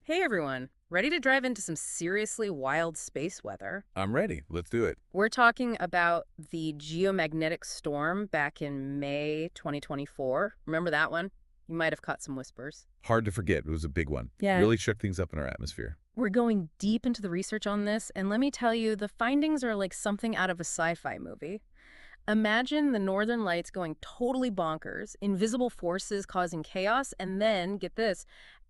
Hey everyone, ready to drive into some seriously wild space weather? I'm ready. Let's do it. We're talking about the geomagnetic storm back in May 2024. Remember that one? You might have caught some whispers. Hard to forget. It was a big one. Yeah. Really shook things up in our atmosphere. We're going deep into the research on this, and let me tell you, the findings are like something out of a sci-fi movie. Imagine the northern lights going totally bonkers, invisible forces causing chaos, and then, get this,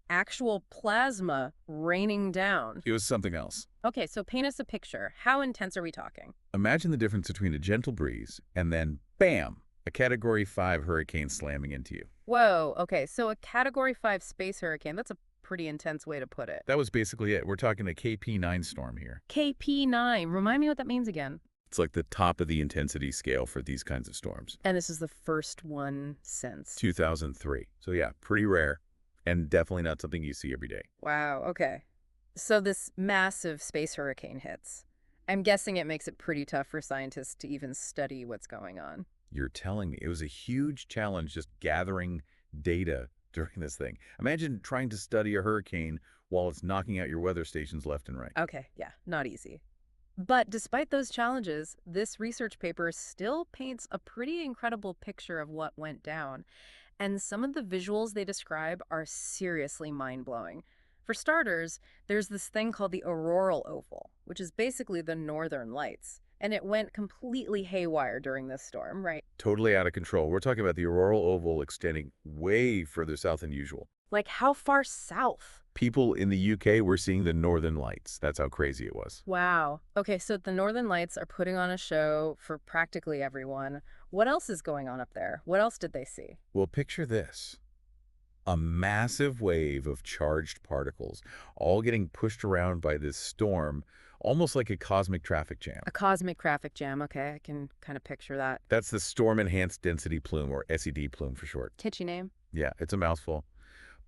actual plasma raining down. It was something else. Okay, so paint us a picture. How intense are we talking? Imagine the difference between a gentle breeze and then, bam, a Category 5 hurricane slamming into you. Whoa, okay, so a Category 5 space hurricane, that's a pretty intense way to put it. That was basically it. We're talking a KP9 storm here. KP9, remind me what that means again. It's like the top of the intensity scale for these kinds of storms. And this is the first one since. 2003. So yeah, pretty rare and definitely not something you see every day. Wow, okay. So this massive space hurricane hits. I'm guessing it makes it pretty tough for scientists to even study what's going on. You're telling me it was a huge challenge just gathering data during this thing. Imagine trying to study a hurricane while it's knocking out your weather stations left and right. Okay, yeah, not easy. But despite those challenges, this research paper still paints a pretty incredible picture of what went down. And some of the visuals they describe are seriously mind-blowing. For starters, there's this thing called the auroral oval, which is basically the northern lights. And it went completely haywire during this storm, right? Totally out of control. We're talking about the auroral oval extending way further south than usual. Like how far south? People in the UK were seeing the northern lights. That's how crazy it was. Wow. Okay, so the Northern Lights are putting on a show for practically everyone. What else is going on up there? What else did they see? Well, picture this. A massive wave of charged particles, all getting pushed around by this storm, almost like a cosmic traffic jam. A cosmic traffic jam. Okay, I can kind of picture that. That's the Storm Enhanced Density Plume, or SED plume for short. Kitschy name. Yeah, it's a mouthful.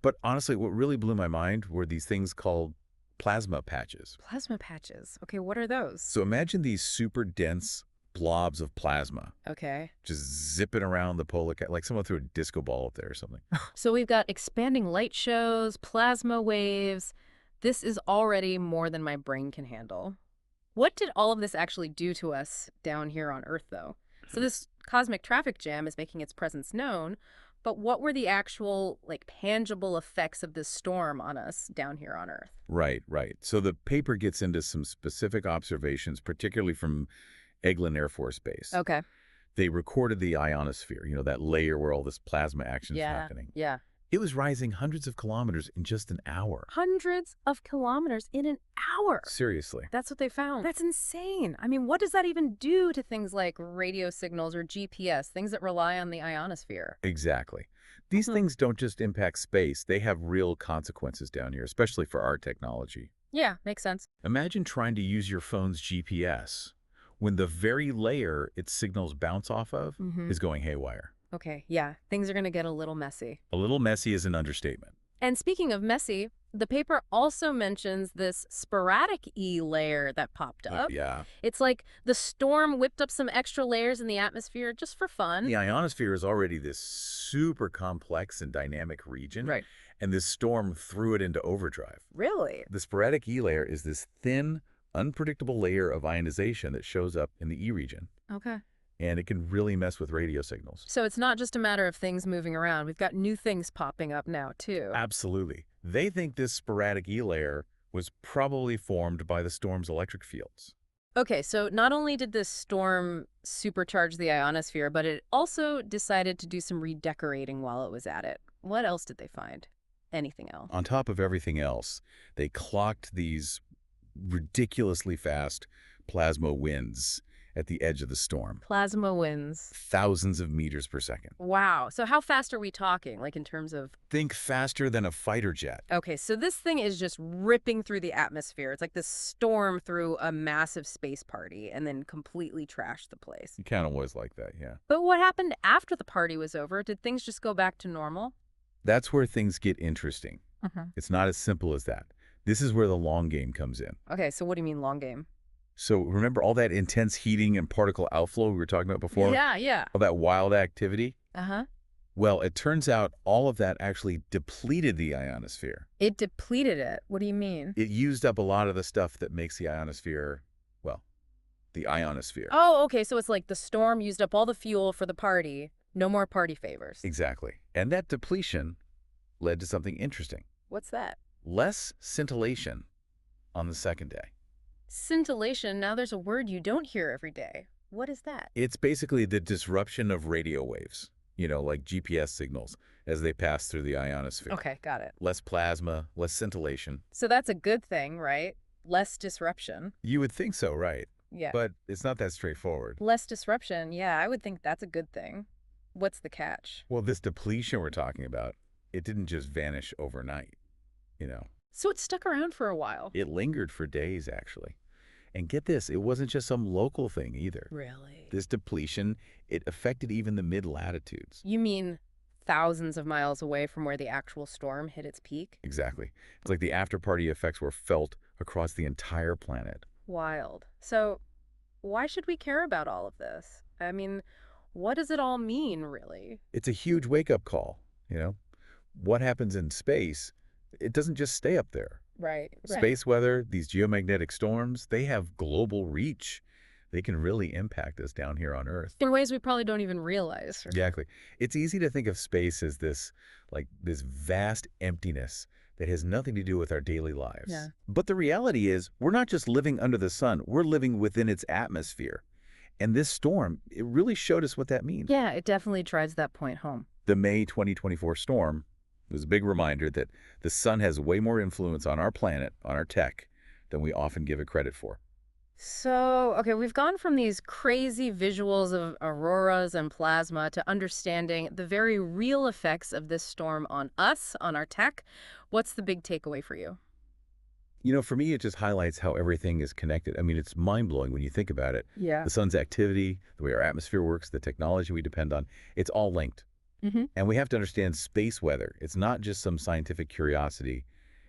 But honestly, what really blew my mind were these things called plasma patches. Plasma patches. Okay, what are those? So imagine these super dense blobs of plasma Okay. just zipping around the polar cap, like someone threw a disco ball up there or something. So we've got expanding light shows, plasma waves. This is already more than my brain can handle. What did all of this actually do to us down here on Earth, though? So this cosmic traffic jam is making its presence known, but what were the actual, like, tangible effects of this storm on us down here on Earth? Right, right. So the paper gets into some specific observations, particularly from Eglin Air Force Base. Okay. They recorded the ionosphere, that layer where all this plasma action is happening. Yeah. It was rising hundreds of kilometers in just an hour. Hundreds of kilometers in an hour. Seriously. That's what they found. That's insane. I mean, what does that even do to things like radio signals or GPS, things that rely on the ionosphere? Exactly. These things don't just impact space, they have real consequences down here, especially for our technology. Yeah, makes sense. Imagine trying to use your phone's GPS when the very layer its signals bounce off of is going haywire. Okay, yeah, things are going to get a little messy. A little messy is an understatement. And speaking of messy, the paper also mentions this sporadic E layer that popped up. Yeah. It's like the storm whipped up some extra layers in the atmosphere just for fun. The ionosphere is already this super complex and dynamic region. Right. And this storm threw it into overdrive. Really? The sporadic E layer is this thin, unpredictable layer of ionization that shows up in the E region. Okay. And it can really mess with radio signals. So it's not just a matter of things moving around. We've got new things popping up now, too. Absolutely. They think this sporadic E layer was probably formed by the storm's electric fields. Okay, so not only did this storm supercharge the ionosphere, but it also decided to do some redecorating while it was at it. What else did they find? Anything else? On top of everything else, they clocked these ridiculously fast plasma winds at the edge of the storm. Plasma winds. Thousands of meters per second. Wow. So how fast are we talking, like in terms of... Think faster than a fighter jet. Okay, so this thing is just ripping through the atmosphere. It's like this storm through a massive space party and then completely trashed the place. You kind of always like that, yeah. But what happened after the party was over? Did things just go back to normal? That's where things get interesting. It's not as simple as that. This is where the long game comes in. Okay, so what do you mean long game? So remember all that intense heating and particle outflow we were talking about before? Yeah. All that wild activity? Uh-huh. Well, it turns out all of that actually depleted the ionosphere. It depleted it. What do you mean? It used up a lot of the stuff that makes the ionosphere, well, the ionosphere. Oh, okay, so it's like the storm used up all the fuel for the party. No more party favors. Exactly. And that depletion led to something interesting. What's that? Less scintillation on the second day. Scintillation, now there's a word you don't hear every day. What is that? It's basically the disruption of radio waves, like GPS signals as they pass through the ionosphere. Okay, got it. Less plasma, less scintillation. So that's a good thing, right? Less disruption. You would think so, right? Yeah. But it's not that straightforward. Less disruption, yeah, I would think that's a good thing. What's the catch? Well, this depletion we're talking about, it didn't just vanish overnight, you know. So it stuck around for a while. It lingered for days, actually. And get this, it wasn't just some local thing either. Really? This depletion, it affected even the mid-latitudes. You mean thousands of miles away from where the actual storm hit its peak? Exactly. It's like the after-party effects were felt across the entire planet. Wild. So why should we care about all of this? I mean, what does it all mean, really? It's a huge wake-up call. What happens in space, it doesn't just stay up there. Right. Space weather, these geomagnetic storms, they have global reach. They can really impact us down here on Earth. In ways we probably don't even realize. Exactly. It's easy to think of space as this vast emptiness that has nothing to do with our daily lives. Yeah. But the reality is, we're not just living under the sun, we're living within its atmosphere. And this storm, it really showed us what that means. Yeah, it definitely drives that point home. The May 2024 storm was a big reminder that the sun has way more influence on our planet, on our tech, than we often give it credit for. So, okay, we've gone from these crazy visuals of auroras and plasma to understanding the very real effects of this storm on us, on our tech. What's the big takeaway for you? For me, it just highlights how everything is connected. I mean, it's mind-blowing when you think about it. Yeah. The sun's activity, the way our atmosphere works, the technology we depend on, it's all linked. And we have to understand space weather. It's not just some scientific curiosity.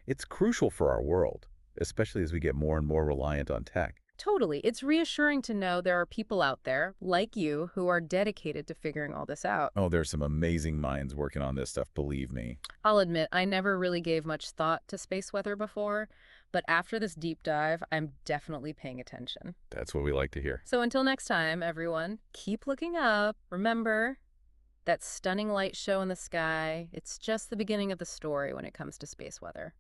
It's crucial for our world, especially as we get more and more reliant on tech. Totally. It's reassuring to know there are people out there, like you, who are dedicated to figuring all this out. Oh, there's some amazing minds working on this stuff, believe me. I'll admit, I never really gave much thought to space weather before, but after this deep dive, I'm definitely paying attention. That's what we like to hear. So until next time, everyone, keep looking up. Remember, that stunning light show in the sky, it's just the beginning of the story when it comes to space weather.